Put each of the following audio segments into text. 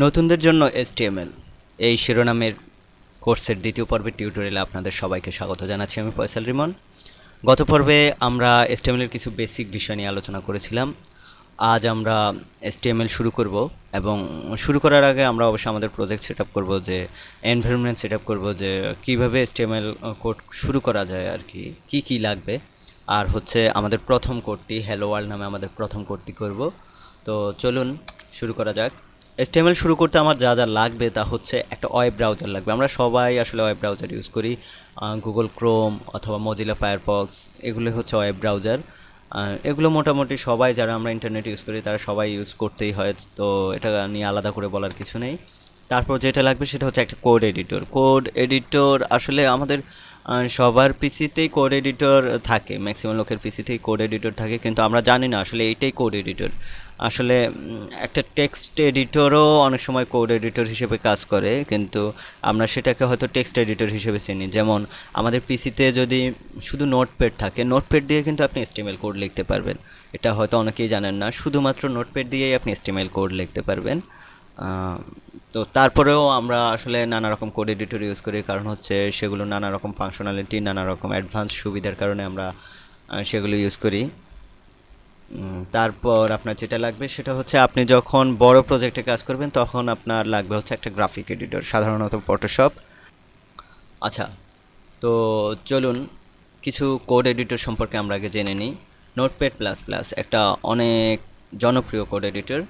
নতুনদের জন্য HTML এই শিরোনামের কোর্সের দ্বিতীয় পর্বের টিউটোরিয়ালে আপনাদের সবাইকে স্বাগত জানাচ্ছি। আমি ফয়সাল রিমন। গত পর্বে আমরা HTML এর কিছু বেসিক বিষয় নিয়ে আলোচনা করেছিলাম। আজ আমরা HTML শুরু করব এবং শুরু করার আগে আমরা অবশ্যই আমাদের প্রজেক্ট সেটআপ করব, যে এনভায়রনমেন্ট সেটআপ করব, যে কিভাবে HTML কোড শুরু করা যায় আর কি কি লাগবে। আর হচ্ছে আমাদের প্রথম কোডটি হ্যালো ওয়ার্ল্ড নামে আমাদের প্রথম কোডটি করব। তো চলুন শুরু করা যাক। HTML শুরু করতে আমার যা যা লাগবে তা হচ্ছে একটা ওয়েব ব্রাউজার লাগবে। আমরা সবাই আসলে ওয়েব ব্রাউজার ইউজ করি। গুগল ক্রোম অথবা মজিলা ফায়ারফক্স, এগুলো হচ্ছে ওয়েব ব্রাউজার। এগুলো মোটামুটি সবাই, যারা আমরা ইন্টারনেট ইউজ করি তারা সবাই ইউজ করতেই হয়, তো এটা নিয়ে আলাদা করে বলার কিছু নেই। তারপর যেটা লাগবে সেটা হচ্ছে একটা কোড এডিটর। কোড এডিটর আসলে আমাদের সবার পিসিতেই কোড এডিটর থাকে, ম্যাক্সিমাম লোকের পিসিতেই কোড এডিটর থাকে, কিন্তু আমরা জানি না আসলে এইটাই কোড এডিটর। আসলে একটা টেক্সট এডিটরও অনেক সময় কোড এডিটর হিসেবে কাজ করে, কিন্তু আমরা সেটাকে হয়তো টেক্সট এডিটর হিসেবে চিনি। যেমন আমাদের পিসিতে যদি শুধু নোটপ্যাড থাকে, নোটপ্যাড দিয়ে কিন্তু আপনি HTML কোড লিখতে পারবেন। এটা হয়তো অনেকেই জানেন না, শুধুমাত্র নোটপ্যাড দিয়েই আপনি HTML কোড লিখতে পারবেন। আহ, তো তারপরেও আমরা আসলে নানা রকম কোড এডিটর ইউজ করি, কারণ হচ্ছে সেগুলো নানা রকম ফাংশনালিটি, নানা রকম অ্যাডভান্স সুবিধার কারণে আমরা সেগুলো ইউজ করি। তারপর আপনার যেটা লাগবে সেটা হচ্ছে, আপনি যখন বড় প্রজেক্টে কাজ করবেন তখন আপনার লাগবে হচ্ছে একটা গ্রাফিক এডিটর, সাধারণত ফটোশপ। আচ্ছা, তো চলুন কিছু কোড এডিটর সম্পর্কে আমরা আগে জেনে নিই। নোটপ্যাড প্লাস প্লাস একটা অনেক জনপ্রিয় কোড এডিটর।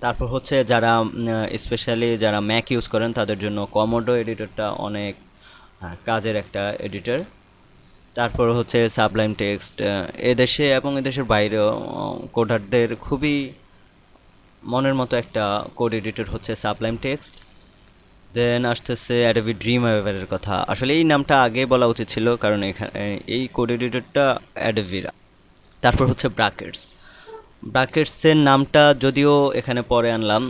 তারপর হচ্ছে যারা স্পেশালি যারা ম্যাক ইউজ করেন তাদের জন্য কমোডো এডিটরটা অনেক কাজের একটা এডিটর। তারপর হচ্ছে সাবলাইম টেক্সট, এদেশে এবং এদেশের বাইরেও কোডারদের খুবই মনের মতো একটা কোড এডিটর হচ্ছে সাবলাইম টেক্সট। দেন আসতেছে অ্যাডোবি ড্রিম ওয়েভারের কথা। আসলে এই নামটা আগে বলা উচিত ছিল, কারণ এখানে এই কোড এডিটরটা অ্যাডোবির। তারপর হচ্ছে ব্রাকেটস। ব্রাকেটসের নামটা যদিও এখানে পরে আনলাম,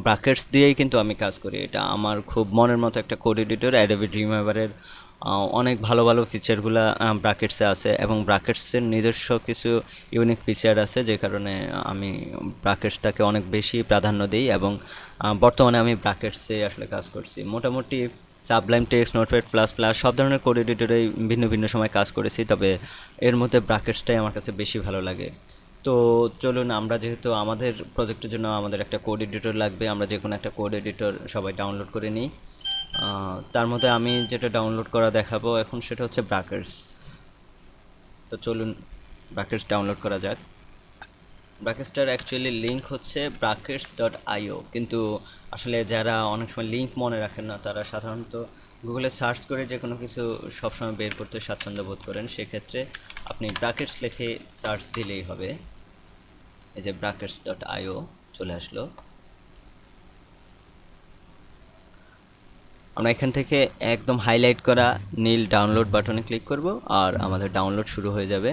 ব্রাকেটস দিয়েই কিন্তু আমি কাজ করি। এটা আমার খুব মনের মতো একটা কোড এডিটর। অ্যাডোবি ড্রিমওয়েভারের অনেক ভালো ভালো ফিচারগুলো ব্রাকেটসে আছে, এবং ব্রাকেটসের নিজস্ব কিছু ইউনিক ফিচার আছে, যে কারণে আমি ব্রাকেটসটাকে অনেক বেশি প্রাধান্য দিই, এবং বর্তমানে আমি ব্রাকেটসে আসলে কাজ করছি। মোটামুটি Sublime text, notepad plus plus সব ধরনের কোড এডিটরেই ভিন্ন ভিন্ন সময় কাজ করেছি, তবে এর মধ্যে ব্রাকেটসটাই আমার কাছে বেশি ভালো লাগে। তো চলুন, আমরা যেহেতু আমাদের প্রজেক্টের জন্য আমাদের একটা কোড এডিটর লাগবে, আমরা যে কোনো একটা কোড এডিটর সবাই ডাউনলোড করে নিই। তার মধ্যে আমি যেটা ডাউনলোড করা দেখাবো এখন সেটা হচ্ছে ব্রাকেটস। তো চলুন ব্রাকেটস ডাউনলোড করা যাক। ব্রাকেটসটার অ্যাকচুয়ালি লিঙ্ক হচ্ছে brackets.io, কিন্তু আসলে যারা অনেক সময় লিঙ্ক মনে রাখেন না তারা সাধারণত গুগলে সার্চ করে যে কোনো কিছু সবসময় বের করতে স্বাচ্ছন্দ্য বোধ করেন, সেক্ষেত্রে আপনি ব্রাকেটস লিখে সার্চ দিলেই হবে। এই যে brackets.io চলে আসলো। আমরা এখান থেকে একদম হাইলাইট করা নীল ডাউনলোড বাটনে ক্লিক করব, আর আমাদের ডাউনলোড শুরু হয়ে যাবে।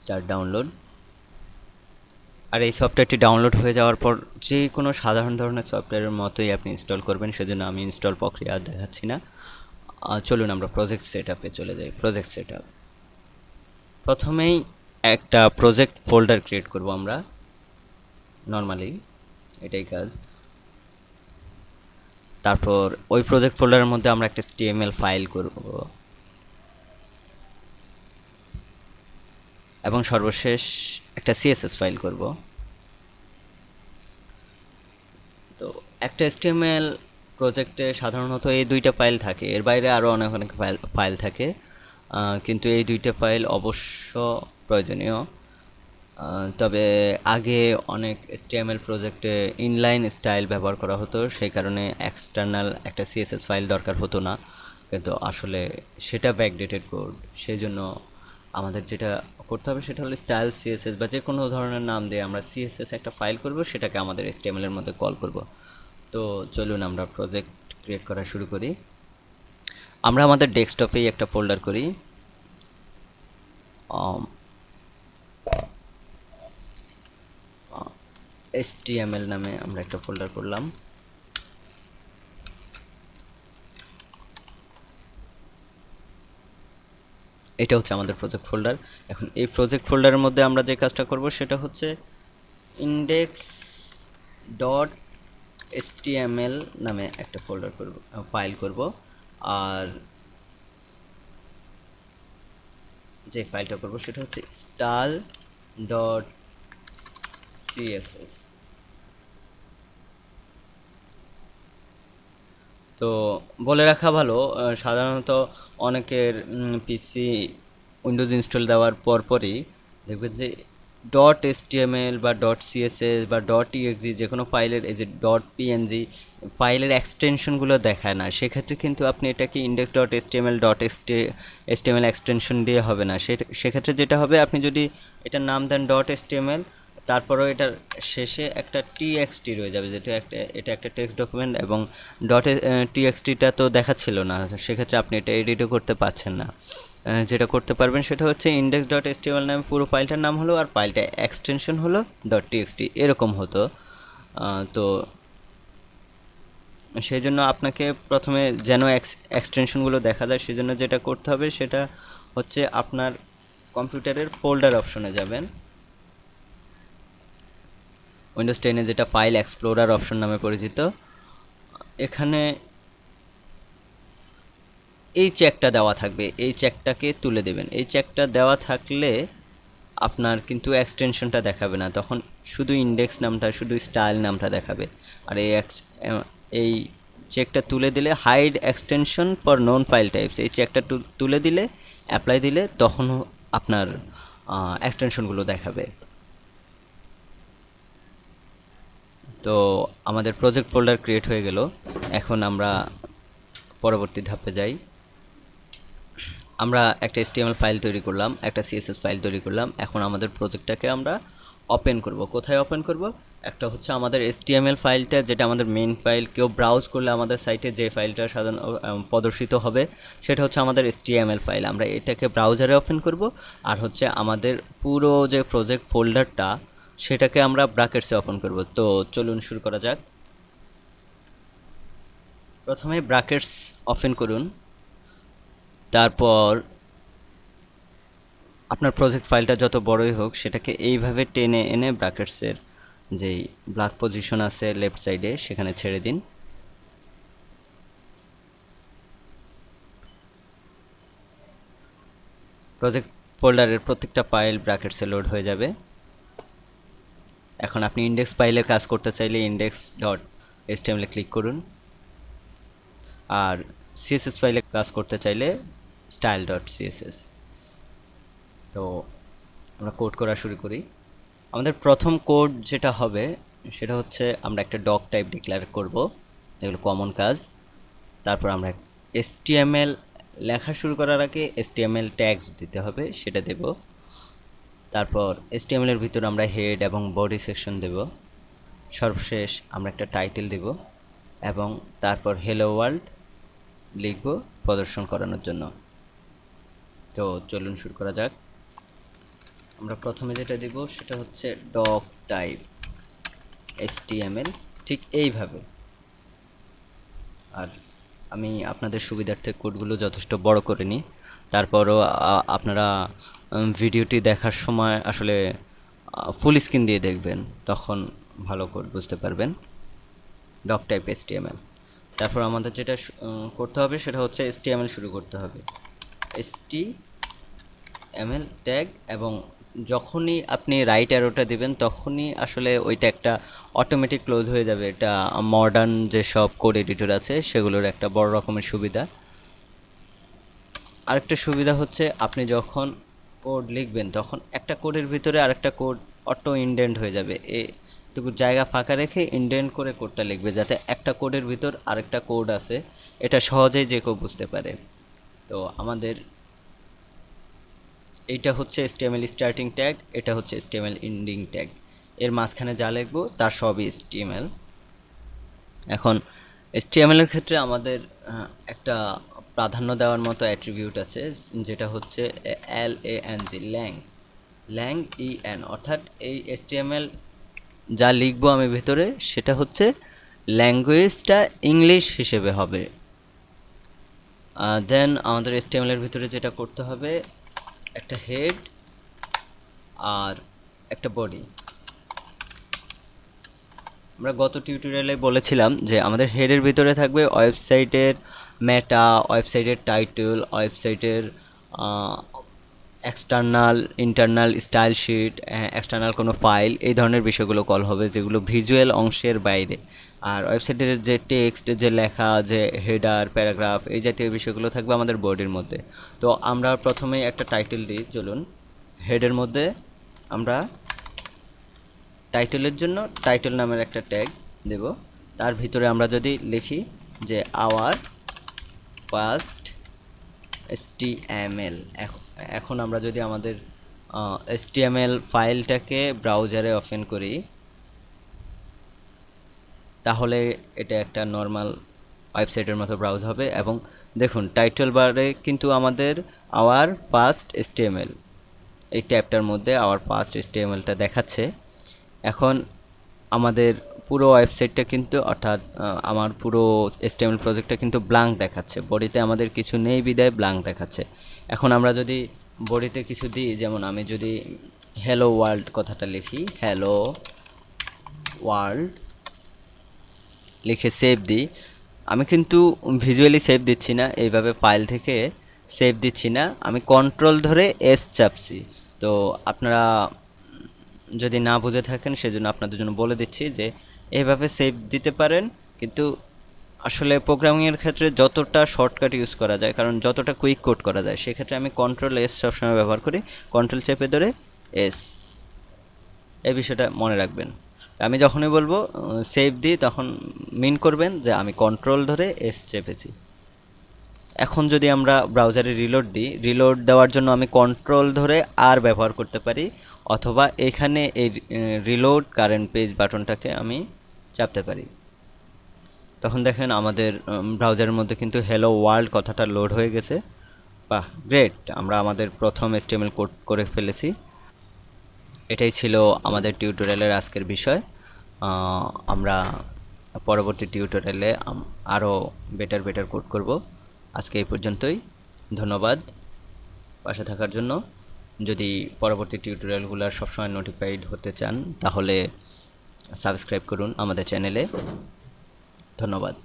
Start download. আর এই সফটওয়্যারটি ডাউনলোড হয়ে যাওয়ার পর যে কোনো সাধারণ ধরনের সফটওয়্যারের মতোই আপনি ইনস্টল করবেন, সেজন্য আমি ইনস্টল প্রক্রিয়া আর দেখাচ্ছি না। চলুন আমরা প্রজেক্ট সেটআপে চলে যাই। প্রজেক্ট সেটআপ, প্রথমেই একটা প্রজেক্ট ফোল্ডার ক্রিয়েট করব আমরা, নর্মালি এটাই কাজ। তারপর ওই প্রজেক্ট ফোল্ডারের মধ্যে আমরা একটা HTML ফাইল করব, এবং সর্বশেষ একটা CSS ফাইল করব। তো একটা HTML প্রজেক্টে সাধারণত এই দুইটা ফাইল থাকে, এর বাইরে আরও অনেক অনেক ফাইল থাকে, কিন্তু এই দুইটা ফাইল অবশ্য প্রয়োজনীয়। তবে আগে অনেক HTML প্রজেক্টে ইনলাইন স্টাইল ব্যবহার করা হতো, সেই কারণে এক্সটার্নাল একটা CSS ফাইল দরকার হতো না, কিন্তু আসলে সেটা ব্যাকডেটেড কোড। সেই জন্য আমাদের যেটা করতে হবে সেটা হলো স্টাইল CSS, বা যে কোনো ধরনের নাম দিয়ে আমরা CSS একটা ফাইল করব, সেটাকে আমাদের HTML এর মধ্যে কল করব। তো চলুন আমরা প্রজেক্ট ক্রিয়েট করা শুরু করি। আমরা আমাদের ডেস্কটপেই একটা ফোল্ডার করি, HTML নামে আমরা একটা ফোল্ডার করলাম। এটা হচ্ছে আমাদের প্রজেক্ট ফোল্ডার। এখন এই প্রজেক্ট ফোল্ডারের মধ্যে আমরা যে কাজটা করব সেটা হচ্ছে ইন্ডেক্স ডট এসটিএমএল নামে একটা ফোল্ডার করব, ফাইল করব। আর যে ফাইলটা করব সেটা হচ্ছে স্টাইল ডট সিএসএস। তো বলে রাখা ভালো, সাধারণত অনেকের পিসি উইন্ডোজ ইনস্টল দেওয়ার পরপরই দেখবেন যে ডট এসটিএমএল বা ডট সিএসএস বা ডট ইএক্সি যে কোনো ফাইলের এই যে ডট পিএনজি ফাইলের এক্সটেনশনগুলো দেখায় না। সেক্ষেত্রে কিন্তু আপনি এটাকে index dot HTML dot HTML extension দিয়ে হবে না। সেক্ষেত্রে যেটা হবে, আপনি যদি এটার নাম দেন ডট এসটিএমএল, তারপরেও এটার শেষে একটা টিএক্সটি রয়ে যাবে, যেটা এটা একটা টেক্সট ডকুমেন্ট, এবং ডট টিএক্সটিটা তো দেখাচ্ছিল না। সেক্ষেত্রে আপনি এটা এডিটও করতে পারছেন না। যেটা করতে পারবেন সেটা হচ্ছে ইন্ডেক্স ডট এসটিএমএল নামে পুরো ফাইলটার নাম হলো, আর ফাইলটা এক্সটেনশন হলো ডট টিএক্সটি, এরকম হতো। তো সেই জন্য আপনাকে প্রথমে যেন এক্সটেনশনগুলো দেখা যায়, সেই জন্য যেটা করতে হবে সেটা হচ্ছে আপনার কম্পিউটারের ফোল্ডার অপশনে যাবেন। উইন্ডোজ 10-এ যেটা ফাইল এক্সপ্লোরার অপশন নামে পরিচিত, এখানে এই চেকটা দেওয়া থাকবে, এই চেকটাকে তুলে দেবেন। এই চেকটা দেওয়া থাকলে আপনার কিন্তু এক্সটেনশনটা দেখাবে না, তখন শুধু ইন্ডেক্স নামটা, শুধু স্টাইল নামটা দেখাবে। আর এই চেকটা তুলে দিলে hide extension for non file types, এই চেকটা তুলে দিলে, অ্যাপ্লাই দিলে, তখন আপনার এক্সটেনশনগুলো দেখাবে। তো আমাদের প্রজেক্ট ফোল্ডার ক্রিয়েট হয়ে গেল। এখন আমরা পরবর্তী ধাপে যাই। আমরা একটা HTML ফাইল তৈরি করলাম, একটা CSS ফাইল তৈরি করলাম। এখন আমাদের প্রজেক্টটাকে আমরা ওপেন করব। কোথায় ওপেন করব? একটা হচ্ছে আমাদের HTML ফাইলটা, যেটা আমাদের মেইন ফাইল। কেউ ব্রাউজ করলে আমাদের সাইটে যে ফাইলটা সাধারণ প্রদর্শিত হবে সেটা হচ্ছে আমাদের HTML ফাইল। আমরা এটাকে ব্রাউজারে ওপেন করব। আর হচ্ছে আমাদের পুরো যে প্রজেক্ট ফোল্ডারটা সেটাকে আমরা ব্র্যাকেটসে ওপেন করব। তো চলুন শুরু করা যাক। প্রথমে ব্র্যাকেটস ওপেন করুন, তারপর আপনার প্রজেক্ট ফাইলটা যত বড়ই হোক সেটাকে এইভাবে টেনে এনে ব্র্যাকেটসের যেই ব্ল্যাক পজিশন আছে লেফট সাইডে সেখানে ছেড়ে দিন। প্রজেক্ট ফোল্ডারের প্রত্যেকটা ফাইল ব্র্যাকেটসে লোড হয়ে যাবে। এখন আপনি ইন্ডেক্স ফাইলে কাজ করতে চাইলে ইন্ডেক্স ডট এইচটিএমএল ক্লিক করুন, আর সিএসএস ফাইলে কাজ করতে চাইলে স্টাইল ডট সিএসএস। তো আমরা কোড করা শুরু করি। আমাদের প্রথম কোড যেটা হবে সেটা হচ্ছে আমরা একটা ডক টাইপ ডিক্লেয়ার করব, এগুলো কমন কাজ। তারপর আমরা HTML লেখা শুরু করার আগে HTML ট্যাগস দিতে হবে, সেটা দেব। তারপর HTML এর ভিতর আমরা হেড এবং বডি সেকশন দেব। সর্বশেষ আমরা একটা টাইটেল দেব, এবং তারপর হ্যালো ওয়ার্ল্ড লিখব প্রদর্শন করানোর জন্য। তো চলুন শুরু করা যাক। আমরা প্রথমে যেটা দেব সেটা হচ্ছে ডক টাইপ HTML, ঠিক এইভাবে। আর আমি আপনাদের সুবিধার্থে কোডগুলো যথেষ্ট বড় করে নিই, তারপরও আপনারা ভিডিওটি দেখার সময় আসলে ফুল স্ক্রিন দিয়ে দেখবেন, তখন ভালো কোড বুঝতে পারবেন। Doc type HTML। তারপর আমাদের যেটা করতে হবে সেটা হচ্ছে HTML শুরু করতে হবে, HTML ট্যাগ, এবং যখনই আপনি রাইট অ্যারোটা দিবেন তখনই আসলে ওইটা একটা অটোমেটিক ক্লোজ হয়ে যাবে। এটা মডার্ন যেসব কোড এডিটর আছে সেগুলোর একটা বড় রকমের সুবিধা। আরেকটা সুবিধা হচ্ছে আপনি যখন কোড লিখবেন তখন একটা কোডের ভিতরে আরেকটা কোড অটো ইনডেন্ট হয়ে যাবে। এটুকু জায়গা ফাঁকা রেখে ইনডেন্ট করে কোডটা লিখবে, যাতে একটা কোডের ভিতর আরেকটা কোড আছে এটা সহজেই যে কেউ বুঝতে পারে। তো আমাদের এইটা হচ্ছে HTML স্টার্টিং ট্যাগ, এটা হচ্ছে HTML এন্ডিং ট্যাগ। এর মাঝখানে যা লিখবো তার সবই HTML। এখন HTML এর ক্ষেত্রে আমাদের একটা প্রাধান্য দেওয়ার মতো অ্যাট্রিবিউট আছে, যেটা হচ্ছে ল্যাং EN, অর্থাৎ এই HTML যা লিখবো আমি ভেতরে সেটা হচ্ছে ল্যাঙ্গুয়েজটা ইংলিশ হিসেবে হবে। দেন আমাদের HTML এর ভিতরে যেটা করতে হবে, একটা হেড আর একটা বডি। আমরা গত টিউটোরিয়ালে বলেছিলাম যে আমাদের হেডের ভিতরে থাকবে ওয়েবসাইটের মেটা, ওয়েবসাইটের টাইটেল, ওয়েবসাইটের external internal style sheet, external কোনো ফাইল, এই ধরনের বিষয়গুলো কল হবে যেগুলো ভিজুয়াল অংশের বাইরে। আর ওয়েবসাইটের যে টেক্সট, যে লেখা, যে হেডার, প্যারাগ্রাফ, এই জাতীয় বিষয়গুলো থাকবে আমাদের বডির মধ্যে। তো আমরা প্রথমেই একটা টাইটেল দিই, চলুন। হেডের মধ্যে আমরা টাইটেলের জন্য টাইটেল নামের একটা ট্যাগ দেব। তার ভিতরে আমরা যদি লিখি যে আওয়ার ফার্স্ট HTML, এখন আমরা যদি আমাদের HTML ফাইলটাকে ব্রাউজারে ওপেন করি, তাহলে এটা একটা নর্মাল ওয়েবসাইটের মতো ব্রাউজ হবে। এবং দেখুন টাইটেল বারে কিন্তু আমাদের আওয়ার ফার্স্ট HTML, এই ট্যাবটার মধ্যে আওয়ার ফার্স্ট HTMLটা দেখাচ্ছে। এখন আমাদের পুরো ওয়েবসাইটটা কিন্তু, অর্থাৎ আমার পুরো HTML প্রজেক্টটা কিন্তু ব্ল্যাঙ্ক দেখাচ্ছে, বডিতে আমাদের কিছু নেই বিদায় ব্ল্যাঙ্ক দেখাচ্ছে। এখন আমরা যদি বডিতে কিছু দিই, যেমন আমি যদি হ্যালো ওয়ার্ল্ড কথাটা লিখি, হ্যালো ওয়ার্ল্ড লিখে সেভ দিই, আমি কিন্তু ভিজুয়ালি সেভ দিচ্ছি না, এইভাবে ফাইল থেকে সেভ দিচ্ছি না, আমি কন্ট্রোল ধরে এস চাপছি। তো আপনারা যদি না বুঝে থাকেন সেজন্য আপনাদের জন্য বলে দিচ্ছি যে এইভাবে সেভ দিতে পারেন, কিন্তু আসলে প্রোগ্রামিংয়ের ক্ষেত্রে যতটা শর্টকাট ইউজ করা যায়, কারণ যতটা কুইক কোড করা যায়, সেক্ষেত্রে আমি কন্ট্রোল এস সবসময় ব্যবহার করি, কন্ট্রোল চেপে ধরে এস, এই বিষয়টা মনে রাখবেন। আমি যখনই বলবো সেভ দিই, তখন মিন করবেন যে আমি কন্ট্রোল ধরে এস চেপেছি। এখন যদি আমরা ব্রাউজারে রিলোড দিই, রিলোড দেওয়ার জন্য আমি কন্ট্রোল ধরে আর ব্যবহার করতে পারি, অথবা এখানে এই রিলোড কারেন্ট পেজ বাটনটাকে আমি চাপতে পারি। তখন দেখেন আমাদের ব্রাউজারের মধ্যে কিন্তু হ্যালো ওয়ার্ল্ড কথাটা লোড হয়ে গেছে। বাহ, গ্রেট, আমরা আমাদের প্রথম HTML কোড করে ফেলেছি। এটাই ছিল আমাদের টিউটোরিয়ালের আজকের বিষয়। আমরা পরবর্তী টিউটোরিয়ালে আরও বেটার কোড করব। আজকে এই পর্যন্তই, ধন্যবাদ পাশে থাকার জন্য। যদি পরবর্তী টিউটোরিয়ালগুলো সবসময় নোটিফাইড হতে চান, তাহলে সাবস্ক্রাইব করুন আমাদের চ্যানেলে। ধন্যবাদ।